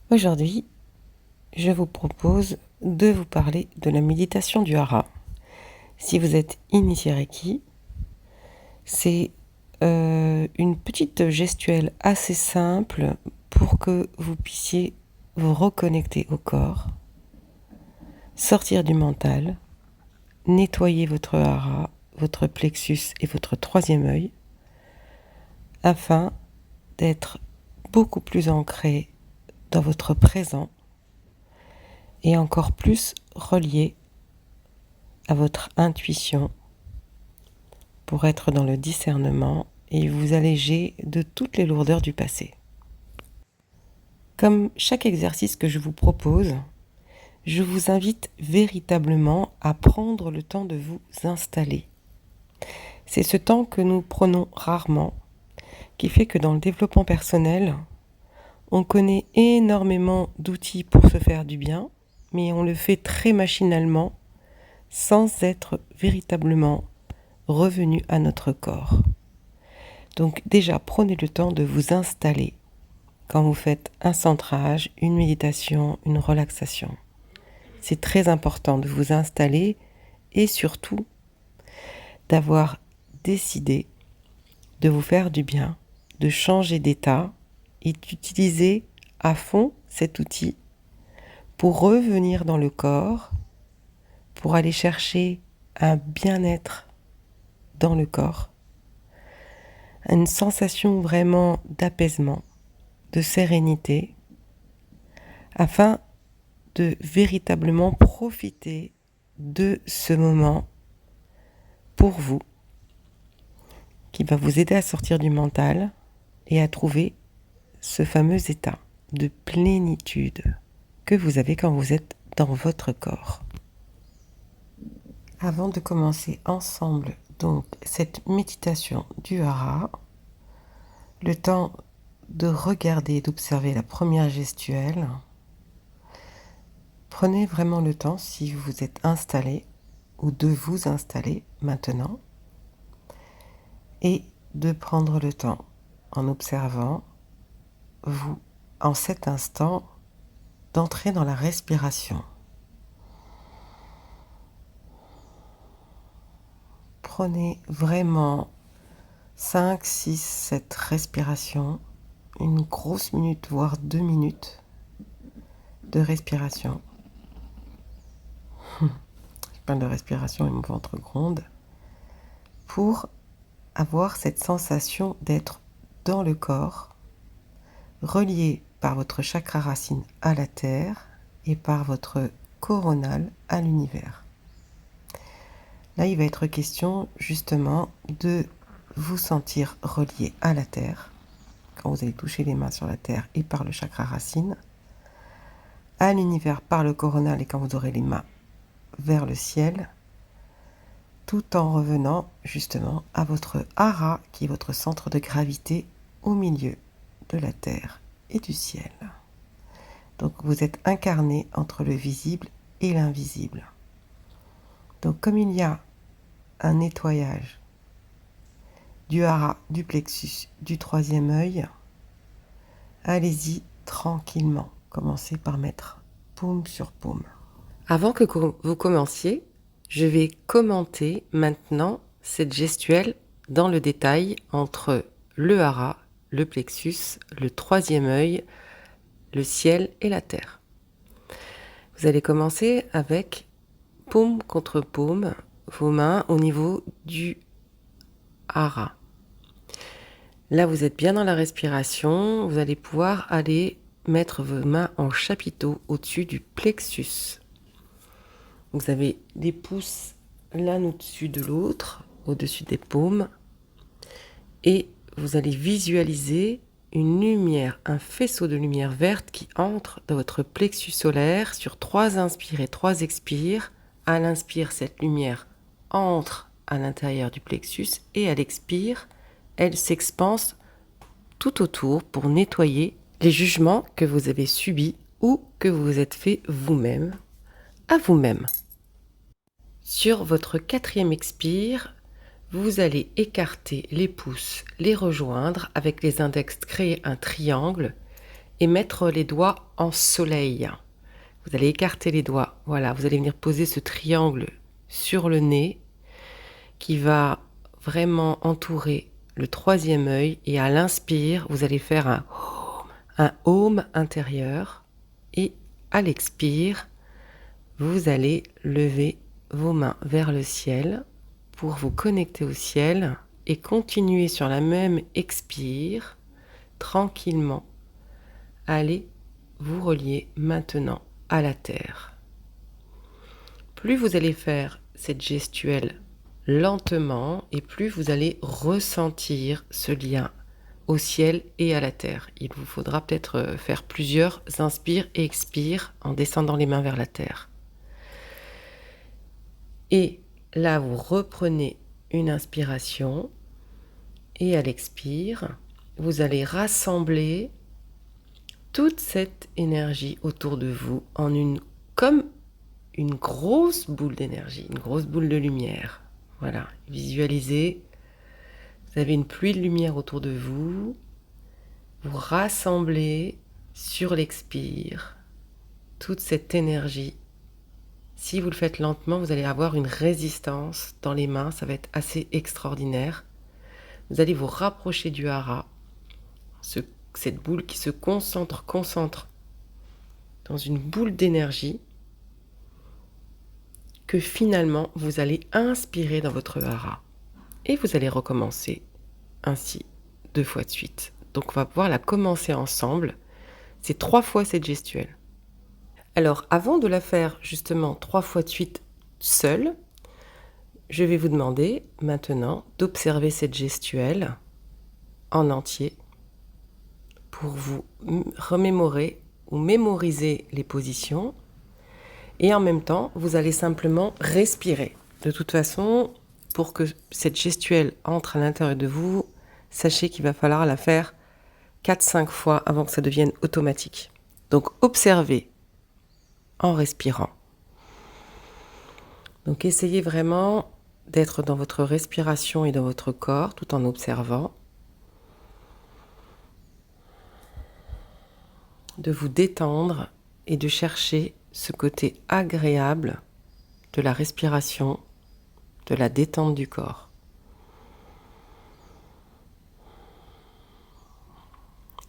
Aujourd'hui, je vous propose de vous parler de la méditation du hara. Si vous êtes initié Reiki, c'est une petite gestuelle assez simple pour que vous puissiez vous reconnecter au corps, sortir du mental, nettoyer votre hara, votre plexus et votre troisième œil, afin d'être beaucoup plus ancré dans votre présent et encore plus relié à votre intuition pour être dans le discernement et vous alléger de toutes les lourdeurs du passé. Comme chaque exercice que je vous propose, je vous invite véritablement à prendre le temps de vous installer. C'est ce temps que nous prenons rarement, qui fait que dans le développement personnel, on connaît énormément d'outils pour se faire du bien, mais on le fait très machinalement, sans être véritablement revenu à notre corps. Donc déjà, prenez le temps de vous installer quand vous faites un centrage, une méditation, une relaxation. C'est très important de vous installer et surtout d'avoir décidé de vous faire du bien, de changer d'état et d'utiliser à fond cet outil pour revenir dans le corps, pour aller chercher un bien-être dans le corps, une sensation vraiment d'apaisement, de sérénité, afin de véritablement profiter de ce moment pour vous, qui va vous aider à sortir du mental et à trouver ce fameux état de plénitude que vous avez quand vous êtes dans votre corps. Avant de commencer ensemble donc cette méditation du hara, le temps de regarder et d'observer la première gestuelle. Prenez vraiment le temps, si vous êtes installé ou de vous installer maintenant, et de prendre le temps en observant vous, en cet instant, d'entrer dans la respiration. Prenez vraiment 5, 6, 7 respirations, une grosse minute, voire 2 minutes de respiration. Je parle de respiration et mon ventre gronde. Pour avoir cette sensation d'être dans le corps, relié par votre chakra racine à la terre et par votre coronal à l'univers. Là, il va être question justement de vous sentir relié à la terre, quand vous allez toucher les mains sur la terre et par le chakra racine, à l'univers par le coronal et quand vous aurez les mains vers le ciel, tout en revenant justement à votre hara, qui est votre centre de gravité au milieu de la terre et du ciel. Donc vous êtes incarné entre le visible et l'invisible. Donc comme il y a un nettoyage du hara, du plexus, du troisième œil, allez-y tranquillement. Commencez par mettre paume sur paume. Avant que vous commenciez, je vais commenter maintenant cette gestuelle dans le détail entre le hara, le plexus, le troisième œil, le ciel et la terre. Vous allez commencer avec paume contre paume, vos mains au niveau du hara. Là, vous êtes bien dans la respiration. Vous allez pouvoir aller mettre vos mains en chapiteau au-dessus du plexus. Vous avez les pouces l'un au-dessus de l'autre, au-dessus des paumes. Et vous allez visualiser une lumière, un faisceau de lumière verte qui entre dans votre plexus solaire sur 3 inspires et 3 expires. À l'inspire, cette lumière entre à l'intérieur du plexus et à l'expire, elle s'expanse tout autour pour nettoyer les jugements que vous avez subis ou que vous vous êtes fait vous-même, à vous-même. Sur votre 4e expire, vous allez écarter les pouces, les rejoindre avec les index, créer un triangle et mettre les doigts en soleil. Vous allez écarter les doigts. Voilà, vous allez venir poser ce triangle sur le nez qui va vraiment entourer le troisième œil. Et à l'inspire, vous allez faire un home intérieur. Et à l'expire, vous allez lever vos mains vers le ciel pour vous connecter au ciel et continuer sur la même expire, tranquillement. Allez vous relier maintenant à la terre. Plus vous allez faire cette gestuelle lentement et plus vous allez ressentir ce lien au ciel et à la terre. Il vous faudra peut-être faire plusieurs inspires et expires en descendant les mains vers la terre. Et là, vous reprenez une inspiration et à l'expire, vous allez rassembler toute cette énergie autour de vous en comme une grosse boule d'énergie, une grosse boule de lumière. Voilà, visualisez, vous avez une pluie de lumière autour de vous, vous rassemblez sur l'expire toute cette énergie. Si vous le faites lentement, vous allez avoir une résistance dans les mains, ça va être assez extraordinaire. Vous allez vous rapprocher du hara, cette boule qui se concentre dans une boule d'énergie que finalement vous allez inspirer dans votre hara. Et vous allez recommencer ainsi 2 fois de suite. Donc on va pouvoir la commencer ensemble. C'est 3 fois cette gestuelle. Alors avant de la faire justement 3 fois de suite seule, je vais vous demander maintenant d'observer cette gestuelle en entier pour vous remémorer ou mémoriser les positions. Et en même temps, vous allez simplement respirer. De toute façon, pour que cette gestuelle entre à l'intérieur de vous, sachez qu'il va falloir la faire 4-5 fois avant que ça devienne automatique. Donc observez en respirant. Donc essayez vraiment d'être dans votre respiration et dans votre corps tout en observant. De vous détendre et de chercher ce côté agréable de la respiration, de la détente du corps.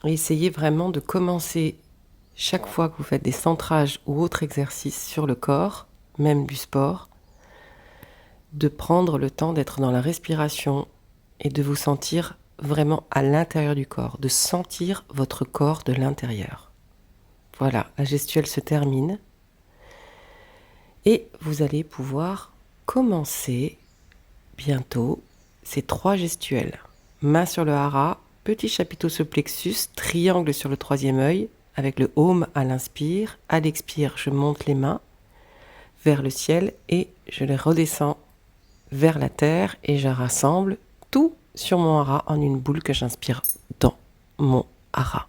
Et essayez vraiment de commencer chaque fois que vous faites des centrages ou autres exercices sur le corps, même du sport, de prendre le temps d'être dans la respiration et de vous sentir vraiment à l'intérieur du corps, de sentir votre corps de l'intérieur. Voilà, la gestuelle se termine et vous allez pouvoir commencer bientôt ces 3 gestuelles. Main sur le hara, petit chapiteau sur le plexus, triangle sur le troisième œil, avec le home à l'inspire. À l'expire, je monte les mains vers le ciel et je les redescends vers la terre et je rassemble tout sur mon hara en une boule que j'inspire dans mon hara.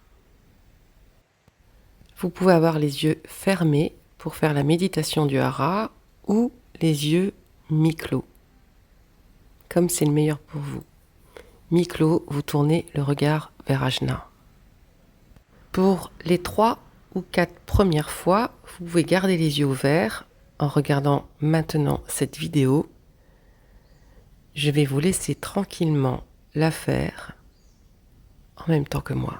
Vous pouvez avoir les yeux fermés pour faire la méditation du hara ou les yeux mi-clos, comme c'est le meilleur pour vous. Mi-clos, vous tournez le regard vers Ajna. Pour les 3 ou 4 premières fois, vous pouvez garder les yeux ouverts en regardant maintenant cette vidéo. Je vais vous laisser tranquillement la faire en même temps que moi.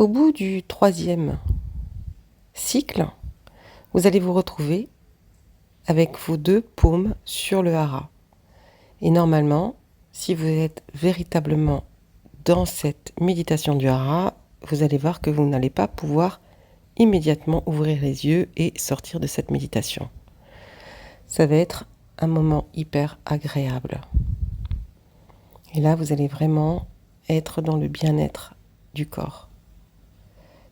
Au bout du 3e cycle, vous allez vous retrouver avec vos 2 paumes sur le hara. Et normalement, si vous êtes véritablement dans cette méditation du hara, vous allez voir que vous n'allez pas pouvoir immédiatement ouvrir les yeux et sortir de cette méditation. Ça va être un moment hyper agréable. Et là, vous allez vraiment être dans le bien-être du corps.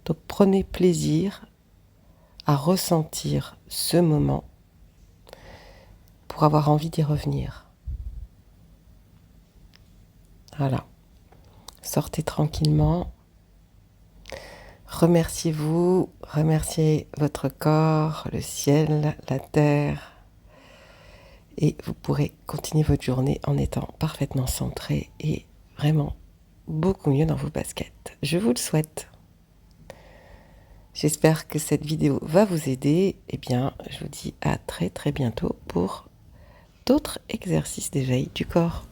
Donc prenez plaisir à ressentir ce moment pour avoir envie d'y revenir. Voilà. Sortez tranquillement. Remerciez-vous, remerciez votre corps, le ciel, la terre. Et vous pourrez continuer votre journée en étant parfaitement centré et vraiment beaucoup mieux dans vos baskets. Je vous le souhaite. J'espère que cette vidéo va vous aider. Eh bien, je vous dis à très très bientôt pour d'autres exercices d'éveil du corps.